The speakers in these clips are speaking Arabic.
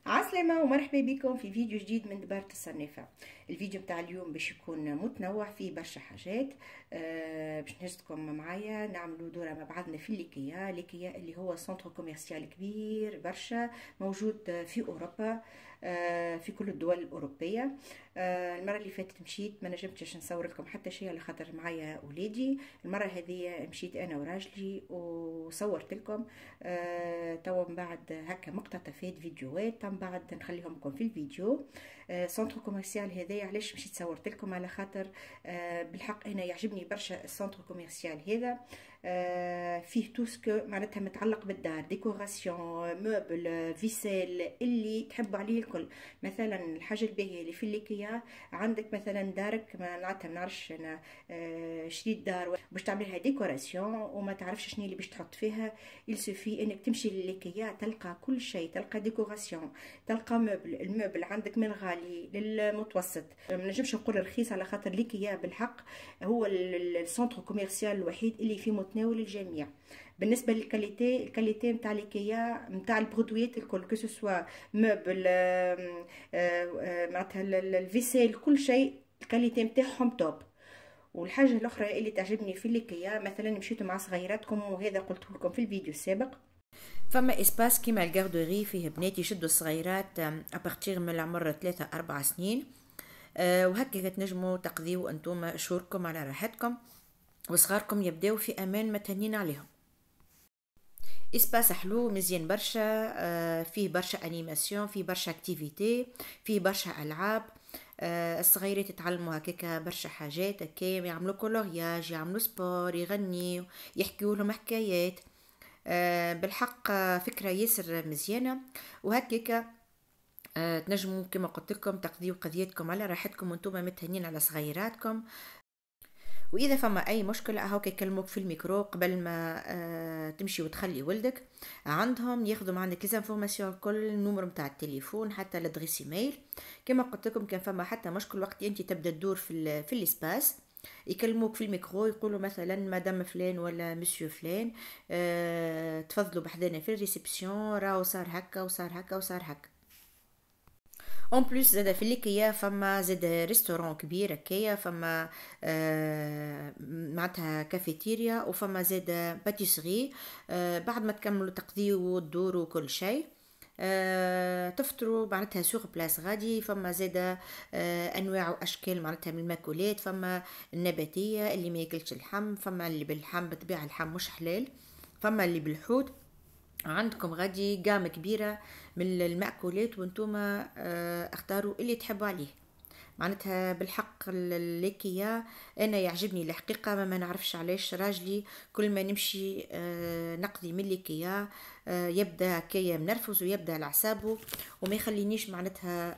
عسلامة ومرحبا بكم في فيديو جديد من دبارة الصنافة. الفيديو متاع اليوم باش يكون متنوع فيه برشا حاجات. باش نهزكم معايا نعملوا دورة مع بعضنا في ليكيا اللي هو سنتر كوميرسيال كبير برشا موجود في أوروبا، في كل الدول الأوروبية. المرة اللي فاتت مشيت ما نجمتش نصور لكم حتى شيء على خاطر معايا ولادي. المرة هذه مشيت أنا وراجلي وصورت لكم توا من بعد هكا مقتطفات فيديوهات من بعد نخليهم لكم في الفيديو. سنتر كوميرسيال هذايا علاش مشيت صورت لكم؟ على خاطر بالحق انا يعجبني برشا السنتر كوميرسيال هذا. فيه توسك معناتها متعلق بالدار، ديكوراسيون، موبل، فيسيل، اللي تحبوا عليه الكل. مثلا الحاجه الباهيه اللي في الليكيا عندك مثلا دارك معناتها ما نعرفش انا، شريت دار باش تعملها ديكوراسيون وما تعرفش شنو اللي باش تحط فيها، يلسوفي انك تمشي للليكيا تلقى كل شيء، تلقى ديكوراسيون، تلقى موبل. الموبل عندك من غالي للمتوسط، ما نجمش نقول رخيص على خاطر ليكيا بالحق هو السنتر كوميرسيال الوحيد اللي في متناول الجميع. بالنسبه للكاليتي، الكاليتي نتاع ليكيا نتاع البرودويات الكل، كو سوا موبل، معناتها الفيسيل، كل شيء الكاليتي نتاعهم توب. والحاجه الاخرى اللي تعجبني في ليكيا، مثلا مشيتوا مع صغيراتكم وهذا قلت لكم في الفيديو السابق، فما اسباس كيما الجاردوري فيه بنات يشدوا الصغيرات ابارتيغ من العمر 3-4 سنين، وهكا تنجموا تقضيوا انتم شهوركم على راحتكم وصغاركم يبداو في امان متهنين عليهم. اسباس حلو مزيان برشا، فيه برشا انيماسيون، فيه برشا اكتيفيتي، فيه برشا العاب. الصغيرات يتعلموا هكاكا برشا حاجات، هكا يعملوا كولورياج، يعملوا سبور، يغنيوا، يحكيوا لهم حكايات. بالحق فكره ياسر مزيانه، وهكاكا تنجموا كما قلت لكم تقضيوا قضيتكم على راحتكم وانتم متهنين على صغيراتكم. واذا فما اي مشكله هاك يكلموك في الميكرو قبل ما تمشي وتخلي ولدك. عندهم ياخذوا عندك ليزانفورماسيون الكل، النمر نتاع التليفون حتى لادريس ايميل. كما قلت لكم كان فما حتى مشكل وقت انت تبدا تدور في الاسباس، يكلموك في الميكرو يقولوا مثلا مدام فلان ولا مسيو فلان، تفضلوا بحذانا في الريسبسيون، راهو صار هكا وصار هكا وصار هكا. اون بليس زاد في ليكيا فما زاد ريستورون كبير هكايا، فما معناتها كافيتيريا، وفما زاد باتيسري. بعد ما تكملوا تقضيوا وتدوروا كل شيء، تفطروا معناتها سوغ بلاس غادي. فما زاد انواع واشكال معناتها من الماكولات، فما النباتيه اللي ما ياكلش اللحم، فما اللي باللحم بطبيعه اللحم مش حلال، فما اللي بالحوت. عندكم غادي قامة كبيرة من المأكولات وانتوما اختاروا اللي تحبوا عليه. معناتها بالحق الليكيا انا يعجبني الحقيقه، ما نعرفش علاش راجلي كل ما نمشي نقضي من ليكيا يبدا هكايا منرفز ويبدا على اعصابه وما يخلينيش معناتها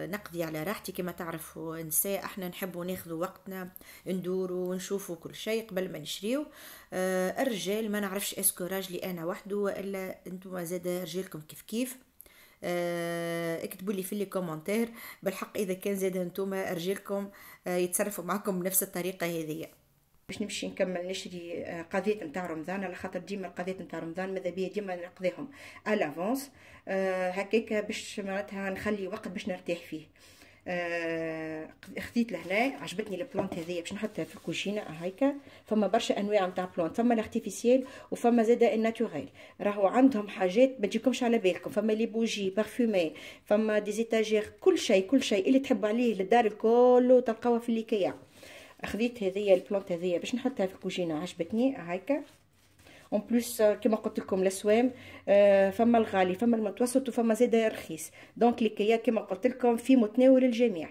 نقضي على راحتي. كما تعرفوا النساء احنا نحبوا ناخذوا وقتنا ندوروا ونشوفوا كل شيء قبل ما نشريو. الرجال ما نعرفش اسكو راجلي انا وحده والا انتم زاد رجالكم كيف اكتبوا لي في لي كومنتير بالحق اذا كان زاد نتوما رجالكم يتصرفوا معكم بنفس الطريقه هذه. باش نمشي نكمل نشري قضيه نتاع رمضان، على خاطر ديما القضيه نتاع رمضان ماذا بيا ديما نقضيهم الافونس هكاكا باش معناتها نخلي وقت باش نرتاح فيه. خديت لهنا عجبتني البلانت هذيا باش نحطها في الكوجينه هايكا. فما برشا انواع نتاع بلانت، فما الارتيفيسيال وفما زاد الناتوريل. راهو عندهم حاجات ما تجيكمش على بالكم، فما لي بوجي بارفومي، فما ديزيتاجير، كل شيء اللي تحبوا عليه للدار الكل تلقاوها في الليكيا. خديت هذيا البلانت هذيا باش نحطها في الكوجينه، عجبتني هايكا. اون بليس كما قلت لكم الاسوام فما الغالي، فما المتوسط، وفما زاد رخيص. دونك ليكيا كما قلت لكم في متناول الجميع.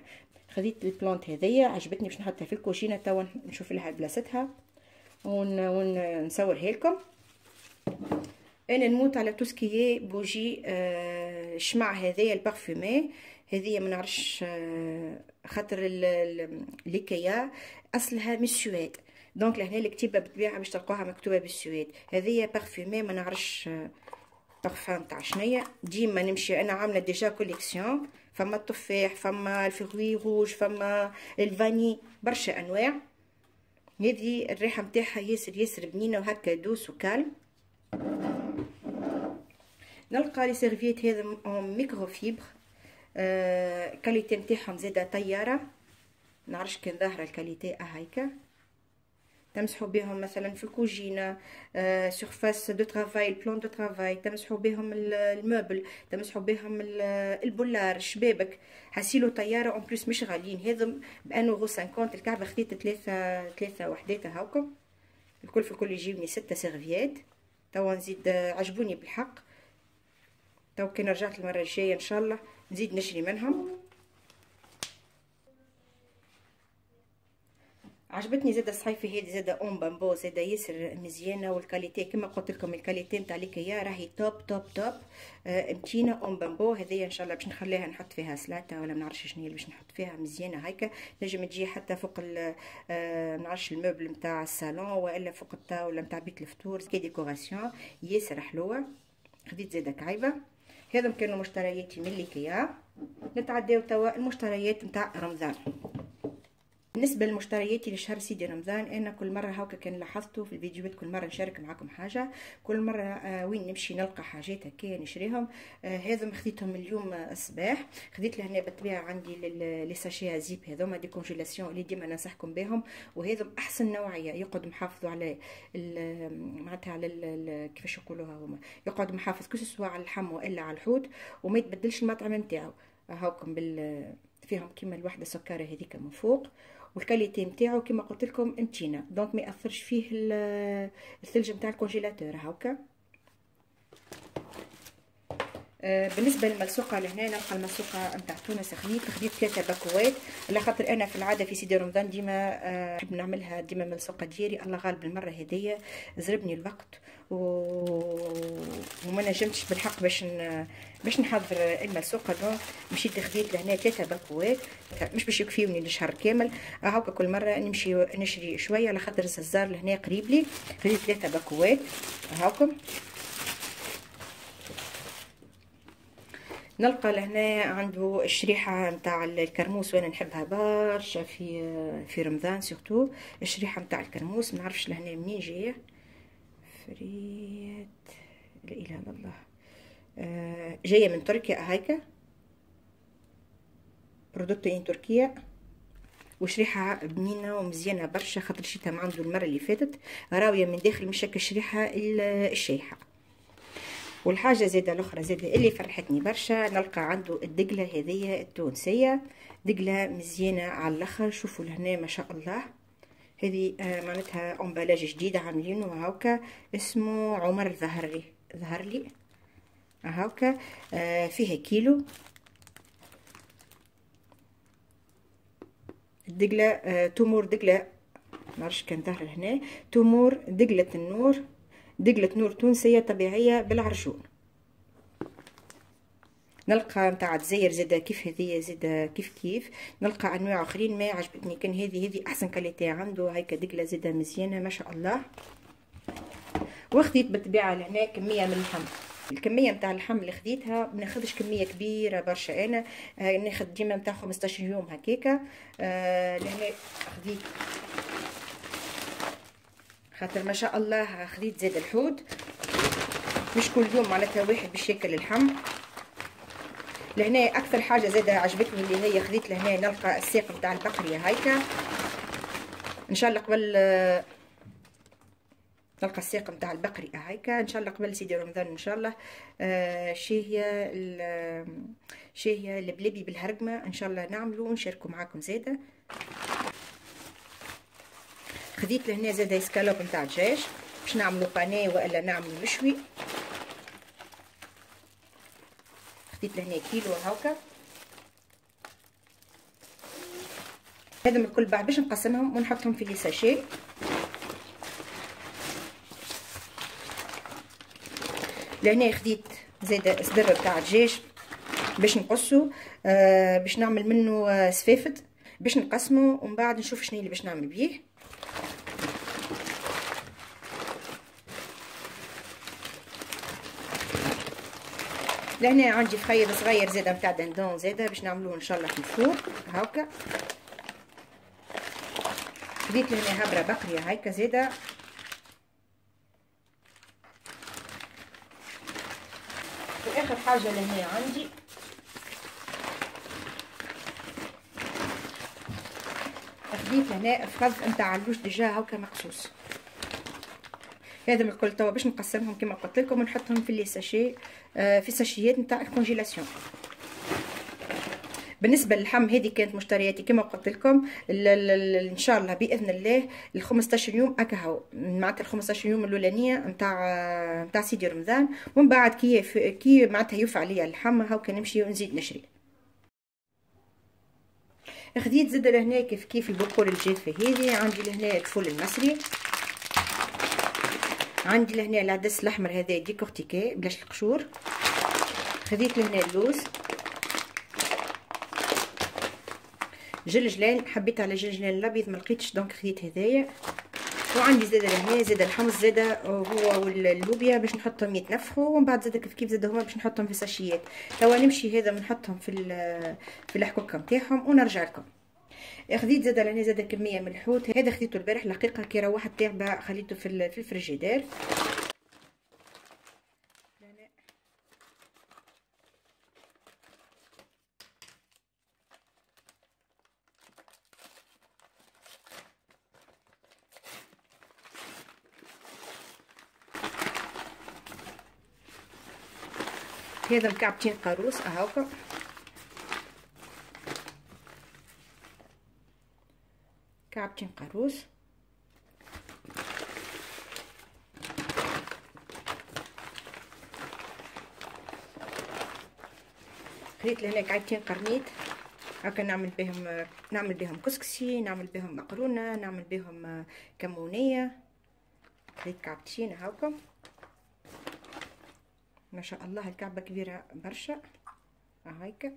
خديت البلانت هذيا عجبتني باش نحطها في الكوشينه، توا نشوف لها بلاصتها ونصورها لكم. انا نموت على توسكيي بوجي شمع هذايا البارفومي هذيا ما نعرفش خاطر ليكيا اصلها من السويد، دونك لهنا الكتيبه بالطبيعه باش تلقوها مكتوبه بالسويد. هذه بارفومي ما نعرفش بارفان تاع شنيا. ديما نمشي انا عامله ديجا كوليكسيون، فما التفاح، فما الفروي روج، فما الفاني، برشا انواع. هذه الريحه نتاعها ياسر بنينه وهكا دوس وكالم. نلقى لي سيرفيت هذا ميكرو فيبر، كاليتي نتاعهم زاده طياره، نعرفش كان ظاهره الكاليتي هايكا. تمسحوا بهم مثلا في الكوجينه، سورفاس دو ترافاي، البلان دو ترافاي، تمسحوا بهم الموبل، تمسحوا بهم البولار، الشبابك، حسيلو طياره اون بليس مش غاليين. هذم بانو 50 الكعبه، خديت ثلاثه وحدات هاكا، الكل في الكل يجيبني 6 سيرفيات. توا نزيد عجبوني بالحق، تو كي رجعت المره الجايه ان شاء الله نزيد نشري منهم. عجبتني زاده الصحيفه هذه، زاده اون بامبو، زاده ياسر مزيانه، والكاليتي كما قلت لكم الكاليتي نتاع ليكيا راهي توب توب توب. متينه اون بامبو هذه ان شاء الله باش نخليها نحط فيها سلاطه ولا ما نعرفش شنو هي اللي باش نحط فيها، مزيانه هيك. نجم تجي حتى فوق ما نعرفش الموبل نتاع الصالون ولا فوق الطاوله نتاع بيت الفطور كي ديكوراسيون، ياسر حلوه. خديت زاده كعيبه. هذم كانوا مشترياتي من ليكيا. نتعداو توا المشتريات نتاع رمضان. بالنسبه لمشترياتي لشهر سيدي رمضان، انا كل مره هاكا كان لاحظته في الفيديوهات، كل مره نشارك معكم حاجه، كل مره وين نمشي نلقى حاجات هكايا نشريهم. هذم خديتهم اليوم الصباح، خديت لهنا بالطبيعه عندي لي ساشي زيب هذوما دي كونجيلاسيون اللي ديما ننصحكم بهم، وهذم احسن نوعيه، يقعد محافظوا على معناتها على كيفاش يقولوها هما، يقعد محافظ كل سواء على اللحم والا على الحوت، وما يتبدلش المطعم نتاعو. هاكم فيهم كيما الوحده سكره هذيك من فوق، والكاليتي نتاعو كما قلت لكم متينه، دونك ما ياثرش فيه الثلج نتاع الكونجيلاتور هاكا. بالنسبه للملصوقه لهنا، نلقى الملصوقه نتاع تونس، خديت 3 باكوات، على خاطر انا في العاده في سيدي رمضان ديما نحب نعملها ديما ملصوقه ديالي. الله غالب المره هذيا زربني الوقت وما نجمتش بالحق باش نحضر الملصوقه، دونك مشيت خديت لهنا 3 باكوات، مش باش يكفيوني لشهر كامل. هاكا كل مره نمشي نشري شويه على خاطر الززار لهنا قريب لي. خديت 3 باكوات هاكم. نلقى لهنا عنده الشريحه نتاع الكرموس، وانا نحبها برشا في رمضان سورتو. الشريحه نتاع الكرموس ما نعرفش لهنا منين جايه، فريد لا اله الا الله، جايه من تركيا هايكا، برودكتين تركيا، وشريحه بنينه ومزيانه برشا، خاطر شيتها من عنده المره اللي فاتت، راويه من داخل مشك الشريحه الشايحه. والحاجه زاده الاخرى زاده اللي فرحتني برشا، نلقى عنده الدقله هذيا التونسيه، دقله مزيانه على الاخر. شوفوا لهنا ما شاء الله، هذه معناتها امبالاج جديده عاملينه هاكا، اسمه عمر ظهر لي هاكا. فيها كيلو الدقله، تمور دقله، معرفش كان ظهر هنا، تمور دقله النور، دقلة نور تونسية طبيعية بالعرجون. نلقى نتاع الجزائر زاده كيف هذيا، زاده كيف نلقى انواع اخرين ما عجبتني، كان هذه احسن كاليتي عنده هيك دقله زاده مزيانه ما شاء الله. وخديت بالطبيعه لهنا كميه من اللحم، الكميه نتاع اللحم اللي خديتها ما ناخذش كميه كبيره برشا، انا ناخذ ديما نتاع 15 يوم هكاكا. لهنا خديت خاطر ما شاء الله خديت زاد الحوت، مش كل يوم معناتها واحد باش ياكل اللحم. لهنا اكثر حاجه زاده عجبتني اللي هي خديت لهنا نلقى الساق نتاع البقريه هايكا، ان شاء الله قبل نلقى الساق نتاع البقري هايكا ان شاء الله قبل سيدي رمضان ان شاء الله. شهيه البلابي بالهرقمه ان شاء الله نعملو ونشاركو معاكم زاده. خديت لهنا زاده سكالوب نتاع الدجاج باش نعملو بانيه والا نعملو مشوي، خديت لهنا كيلو هاكا. هذم الكل بعد باش نقسمهم ونحطهم في لي ساشي. لهنا خديت زاده صدر تاع الدجاج باش نقصو، باش نعمل منه سفافد باش نقسمه ومن بعد نشوف شنو اللي باش نعمل بيه. لهنا عندي فخير صغير زاده نتاع دندون زاده باش نعملوه ان شاء الله في الفور هاكا. خديت لهنا هبره بقريه هاكا زاده، اخر حاجه لهنا عندي خديت هنا فخذ نتاع علوش ديجا هاكا مقصوص. هذم الكل توا باش نقسمهم كما قلت لكم ونحطهم في لي ساشي، في ساشيات نتاع الكونجيلاسيون. بالنسبه للحم هذه كانت مشترياتي كما قلت لكم ان شاء الله باذن الله ال 15 يوم اكهو، معناتها ال 15 يوم الاولانيه نتاع سيدي رمضان، ومن بعد كي معناتها يوفى عليا اللحم هاكا نمشي ونزيد نشري. خديت زاد لهنا كيف البقول الجافه هذه. عندي لهنا الفول المصري، عندي لهنا العدس الاحمر هذا ديكورتيكي بلاش القشور. خديت لهنا اللوز، جلجلان حبيت على جلجلان الابيض ما لقيتش دونك خديت هذايا. وعندي زاده لهنا زاده الحمص زاده هو واللوبيا باش نحطهم يتنفخوا، ومن بعد زاده كيف زاده هما باش نحطهم في ساشيات. توا نمشي هذا بنحطهم في الحكوكه نتاعهم ونرجع لكم. خديت زاده لهنا زاده كميه من الحوت، هذا خديته البارح الحقيقه كي روحت تعبه خليته في الفريجيدير. هذا مكعبتين قاروص اهاكا، كعبتين قاروص. خديت لهنا كعبتين قرنيط هاكا نعمل بهم كسكسي، نعمل بهم مقرونه، نعمل بهم كمونيه. خديت كعبتين هاكا ما شاء الله الكعبه كبيره برشا هايكا.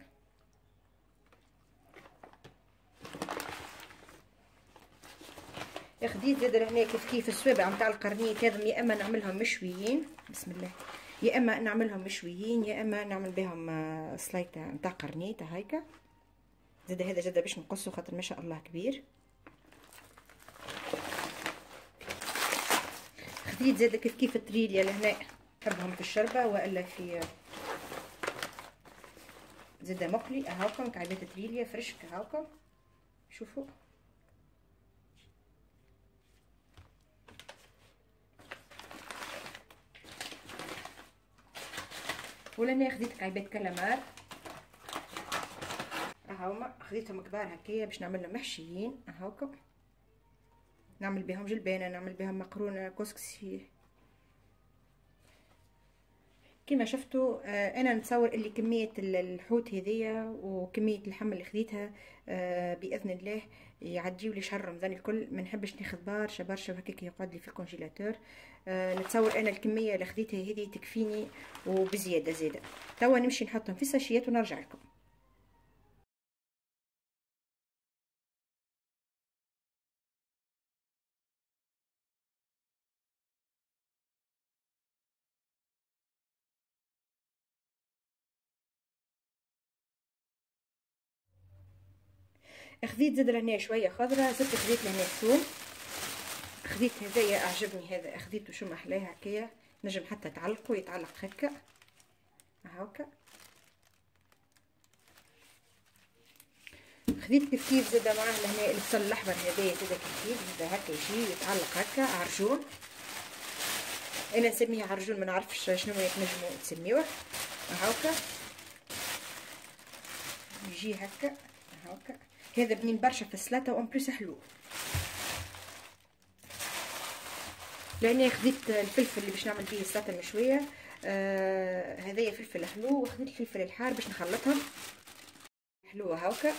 خديت زاد لهنا كيف السوابع نتاع القرنيط هذم، يا اما نعملهم مشويين بسم الله، يا اما نعملهم مشويين، يا اما نعمل بهم سلايطه نتاع قرنيط هايكا. زاد هذا زاد باش نقصه خاطر ما شاء الله كبير. خديت زاد كيف التريليا لهنا نحبهم في الشربه والا في زاد مقلي هاكا، مكعبات تريليا فرشك هاكا شوفوا. ولهنا خديت كعيبات كلامار هاهما، خديتهم كبار هكايا باش نعملهم محشيين هاكا، نعمل بهم جلبانه، نعمل بهم مقرونه، كسكسي. كما شفتوا انا نتصور اللي كميه الحوت هذيا وكميه اللحم اللي خديتها باذن الله يعديوا لي شهر رمضان الكل. ما نحبش ناخذ برشا هكاك يقعد لي في الكونجيلاتور. نتصور انا الكميه اللي خديتها هذه تكفيني وبزياده زاده. توا نمشي نحطهم في الساشيات ونرجع لكم. خديت زاد لهنا شويه خضره، زدت خديت لهنا ثوم، خديت هذايا اعجبني هذا خديته شو محلاه هكايا، نجم حتى تعلقه يتعلق هكا هاكا. خديت كيف زاد معاه لهنا البصل الاحمر هذايا زاد كيف هذا هكا يجي يتعلق هكا عرجون، انا نسميه عرجون ما نعرفش شنو تنجموا تسميوه هاكا يجي هكا هاكا. هذا بنين برشا في السلطه وان بليس حلو. لاني خديت الفلفل اللي باش نعمل فيه السلطه المشويه هذايا فلفل حلو، وخديت الفلفل الحار باش نخلطهم حلوه هاكا.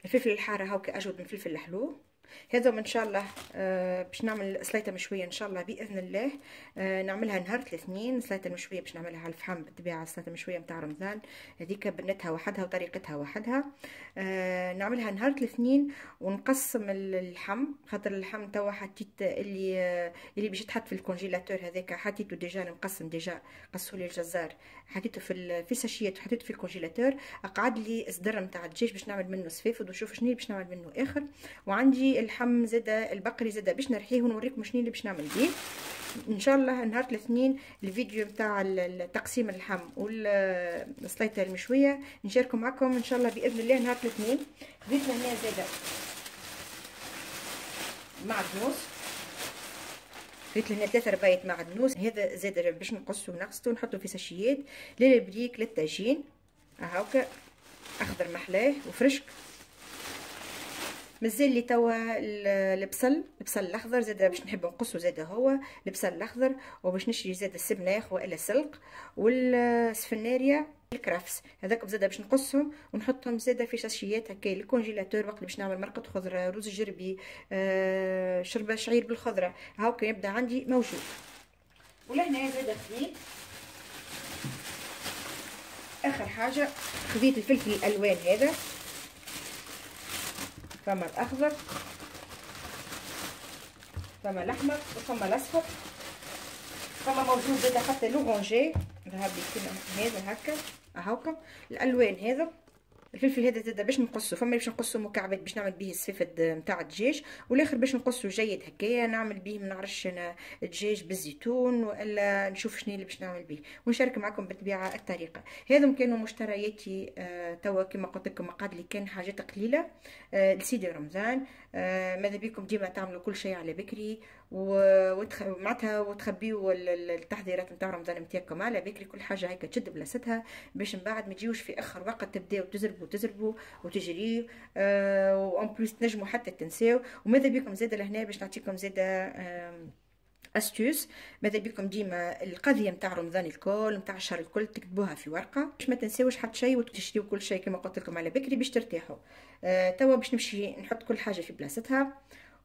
الفلفل الحار هاكا اجود من الفلفل الحلو. هذا ان شاء الله باش نعمل سليطه مشويه ان شاء الله باذن الله. نعملها نهار الاثنين سليطه مشويه باش نعملها على الفحم بالطبيعه. السليطه المشويه نتاع رمضان هذيك بنتها وحدها وطريقتها وحدها. نعملها نهار الاثنين ونقسم اللحم خاطر اللحم توا حطيت اللي باش يتحط في الكونجيلاتور هذاك حطيته ديجا مقسم ديجا قصولي الجزار حطيته في ساشيات وحطيته في الكونجيلاتور. قعد لي صدر نتاع الدجاج باش نعمل منه سفافد ونشوف شنو باش نعمل منه اخر. وعندي عندي اللحم زاده البقري زاده باش نرحيه ونوريكم شنو اللي باش نعمل بيه ان شاء الله نهار الاثنين. الفيديو نتاع تقسيم اللحم والسليطه المشويه نشاركه معكم ان شاء الله باذن الله نهار الاثنين. خديت هنا زاده معدنوس، خديت لهنا 3 ربايات معدنوس. هذا زاده باش نقصو ونغسلو ونحطو في ساشيات للبريك للطاجين هاكا اخضر محلاه وفرشك. مازال لي توا البصل الاخضر زاده باش نحب نقصو زاده هو البصل الاخضر، وباش نشري زاده السبناخ والا سلق والسفناريا الكرافس هذاك زاده باش نقصهم ونحطهم زاده في شاشيات هكا الكونجيلاتور وقت باش نعمل مرقه خضره روز جربي شربه شعير بالخضره هاكا يبدا عندي موجود. ولهنا زاده خذيت اخر حاجه خذيت الفلفل الالوان هذا، فما الاخضر فما الاحمر وفما الاصفر، فما موجود زاده حتى لورانجي ذهبي كيما هذا هكا الالوان هذا. الفلفل هذا زاده باش نقصو، فما باش نقصو مكعبات باش نعمل به السفد نتاع الدجاج، والاخر باش نقصو جيد هكايا نعمل به ما نعرفش انا الدجاج بالزيتون والا نشوف شنو اللي باش نعمل به ونشارك معكم بالطبيعه الطريقه. هذم كانوا مشترياتي توا كما قلت لكم مقاد لي كان حاجات قليله لسيدي رمضان. ماذا بيكم ديما تعملوا كل شيء على بكري معناتها وتخبيوا التحضيرات نتاع رمضان نتاعكم على بكري، كل حاجه هيك تشد بلاصتها باش من بعد ما تجيوش في اخر وقت تبداو تزربوا وتجريوا وان بليس تنجموا حتى تنساو. وماذا بيكم زاده لهنا باش نعطيكم زاده استوس، ماذا بيكم ديما القضيه نتاع رمضان الكل نتاع الشهر الكل تكتبوها في ورقه باش ما تنساوش حتى شيء وتشتريوا كل شيء كما قلت لكم على بكري باش ترتاحوا. توا باش نمشي نحط كل حاجه في بلاصتها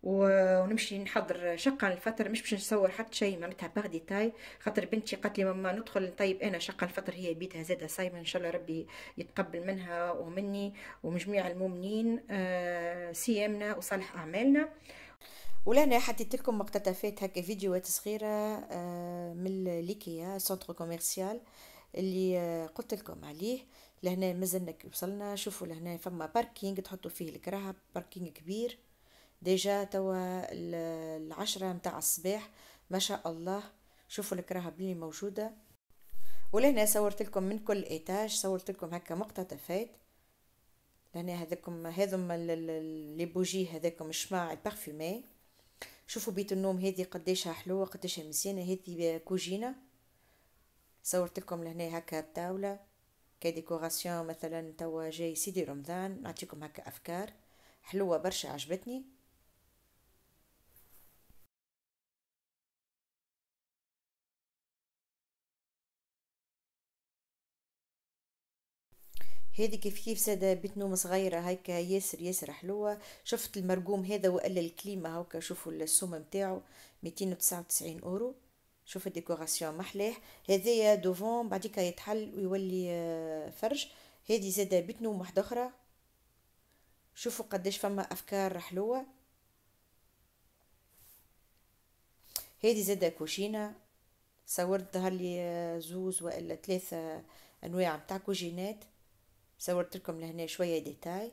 ونمشي نحضر شقه الفطر، مش باش نصور حتى شيء معناتها باغ ديتاي، خاطر بنتي قالت لي ماما ندخل نطيب انا شقه الفطر، هي بيتها زاده صايمه ان شاء الله ربي يتقبل منها ومني ومن جميع المؤمنين سيامنا وصالح اعمالنا. ولهنا حطيت لكم مقتطفات هكا فيديوهات صغيره من ليكيا سنتر كوميرسيال اللي قلت لكم عليه. لهنا مازلنا وصلنا، شوفوا لهنا فما باركينغ تحطوا فيه الكراهب، باركينغ كبير ديجا توا 10 متاع الصباح ما شاء الله. شوفوا الكراهب اللي موجوده. ولهنا صورت لكم من كل ايتاج، صورت لكم هكا مقتطفات. لهنا هذاكم هذم لي بوجي هذاكم الشماع البارفومي. شوفوا بيت النوم هذه قديشها حلوه قديشها مزيانه، هذه كوجينه صورت لكم لهنا هكا الطاوله كديكوراسيون مثلا توا جاي سيدي رمضان نعطيكم هكا افكار حلوه برشا عجبتني. هذه كيف سادة بيت نوم صغيرة هيك ياسر حلوة. شفت المرقوم هذا وإلا الكليمة هكا، شوفوا السوم متاعو 299 €. شوف الديكوراسيون محلاه. هذايا دوفون بعديكا يتحل ويولي فرج. هذه زادة بيت نوم واحدة أخرى. شوفوا قداش فما أفكار حلوة. هذه زادة كوشينة، صورت ظهرلي زوز وإلا 3 أنواع متاع كوجينات، صورت لكم لهنا شويه ديتاي.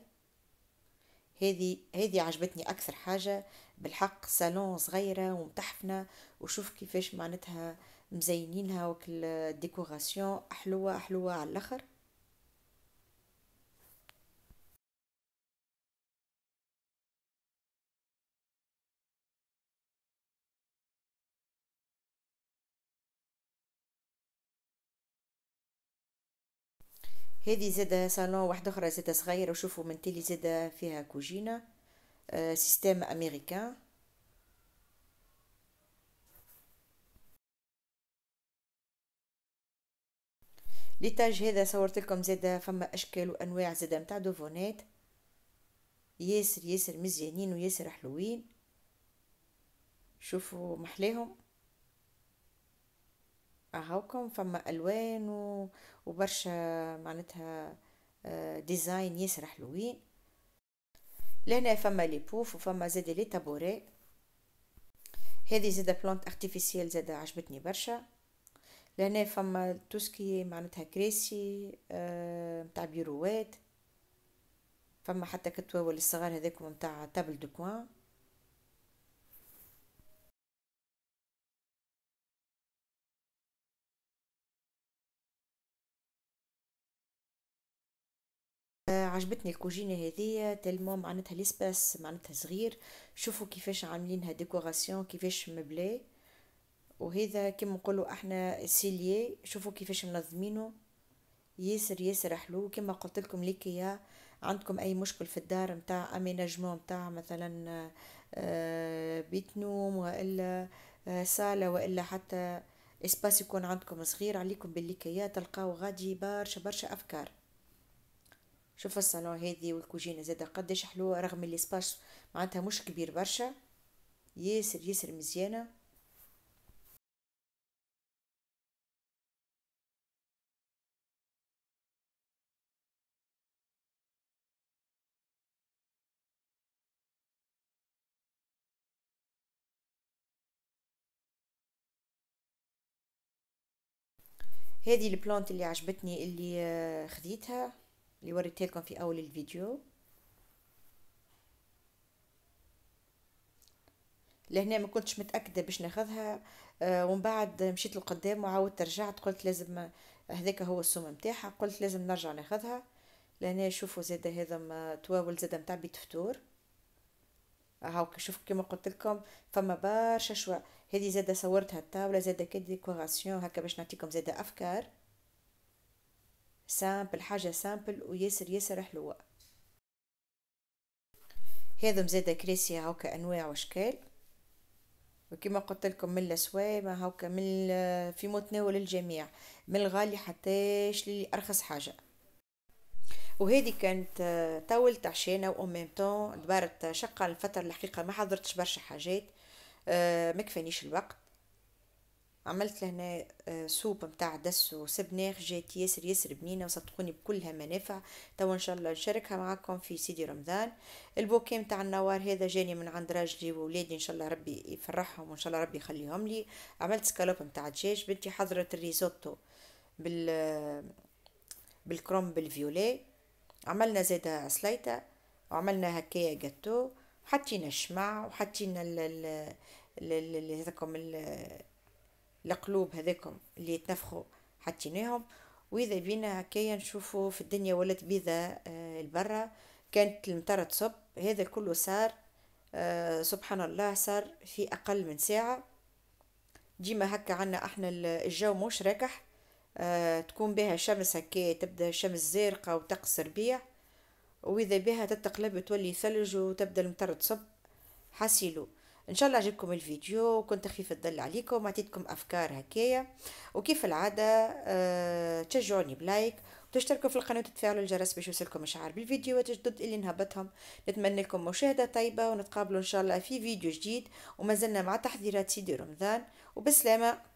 هذه عجبتني اكثر حاجه بالحق، صالون صغيره ومتحفنه وشوف كيفاش معناتها مزينينها وكل الديكوراسيون حلوه على الاخر. هذه زاده صالون واحده اخرى زاده صغيره، وشوفوا من تالي زاده فيها كوجينه سيستم امريكان. ليتاج هذا صورت لكم زاده فما اشكال وانواع زاده متاع دوفونات ياسر مزيانين وياسر حلوين. شوفوا محلاهم هاوكم فما الوان وبرشا معناتها ديزاين ياسر حلوين. لهنا فما لي بوف وفما زاد لي تابوري. هذه زاده بلانت ارتيفيسيال زاده عجبتني برشا. لهنا فما توسكي معناتها كراسي متاع بيروات. فما حتى كتواول الصغار هذاكم متاع تابل دو كوان. عجبتني الكوجينه هذه تلمو، معناتها ليسباس معناتها صغير. شوفوا كيفاش عاملينها ديكوراسيون، كيفاش مبلي، وهذا كيما نقولوا احنا سيليي. شوفوا كيفاش منظمينه، ياسر ياسر حلو. كما قلت لكم ليكيا، عندكم اي مشكل في الدار متاع اميناجمون متاع مثلا بيت نوم، والا صاله، والا حتى اسباس يكون عندكم صغير، عليكم بالليكيا تلقاو غادي برشا برشا افكار. شوف الصالون هذه والكوجينه زاده قداش حلوه، رغم اللي سباش معناتها مش كبير برشا، ياسر ياسر مزيانه. هذه البلانت اللي عجبتني، اللي خديتها، اللي وريتها لكم في اول الفيديو. لهنا ما كنتش متأكدة باش ناخذها، ومن بعد مشيت لقدام وعاودت رجعت، قلت لازم هذاك هو السوم متاعها، قلت لازم نرجع ناخذها. لهنا شوفوا زاده هذا توابل زاده متاع بيت فطور. هاوك شوف كما قلت لكم، فما برشا شوا. هذه زاده صورتها الطاوله زاده كديكوراسيون هكا باش نعطيكم زاده افكار. سامبل، حاجه سامبل وياسر ياسر حلوه. هذا مزاده كريسي هاوكا انواع واشكال، وكما قلت لكم من الأسواق ما هوكا، من في متناول الجميع، من الغالي حتى لأرخص حاجة. وهذه كانت طاولة عشانة و ميم طون دبرت شقة الفترة الحقيقة، ما حضرتش برشا حاجات، ما كفانيش الوقت. عملت لهنا سوب متاع دس وسبناخ، جات ياسر ياسر بنينه وصدقوني بكلها منافع. تو ان شاء الله نشاركها معكم في سيدي رمضان. البوكي متاع النوار هذا جاني من عند راجلي وولادي، ان شاء الله ربي يفرحهم وان شاء الله ربي يخليهم لي. عملت سكالوب متاع دجاج، بنتي حضرت الريزوتو بالكروم بالفيولي. عملنا زيادة سليطة، وعملنا هكايا جاتو، حطينا الشمع وحطينا هذاكم القلوب هذاكم اللي يتنفخوا، حطيناهم. واذا بينا هكايا نشوفوا في الدنيا ولات بيضة البرة. كانت المطر تصب، هذا كله صار سبحان الله، صار في اقل من ساعة. ديما هكا عنا احنا الجو مش راكح، تكون بها شمس هكا، تبدا الشمس زارقة وطقس ربيع، واذا بها تتقلب تولي ثلج وتبدا المطر تصب. حاسيلو. ان شاء الله عجبكم الفيديو وكنت خفيف الظل عليكم، عطيتكم افكار هكايا. وكيف العاده تشجعوني بلايك وتشتركوا في القناه وتفعلوا الجرس باش يوصلكم اشعار بالفيديوهات الجدد اللي نهبطهم. نتمنى لكم مشاهده طيبه، ونتقابلوا ان شاء الله في فيديو جديد، وما زلنا مع تحضيرات سيدي رمضان. وبسلامه.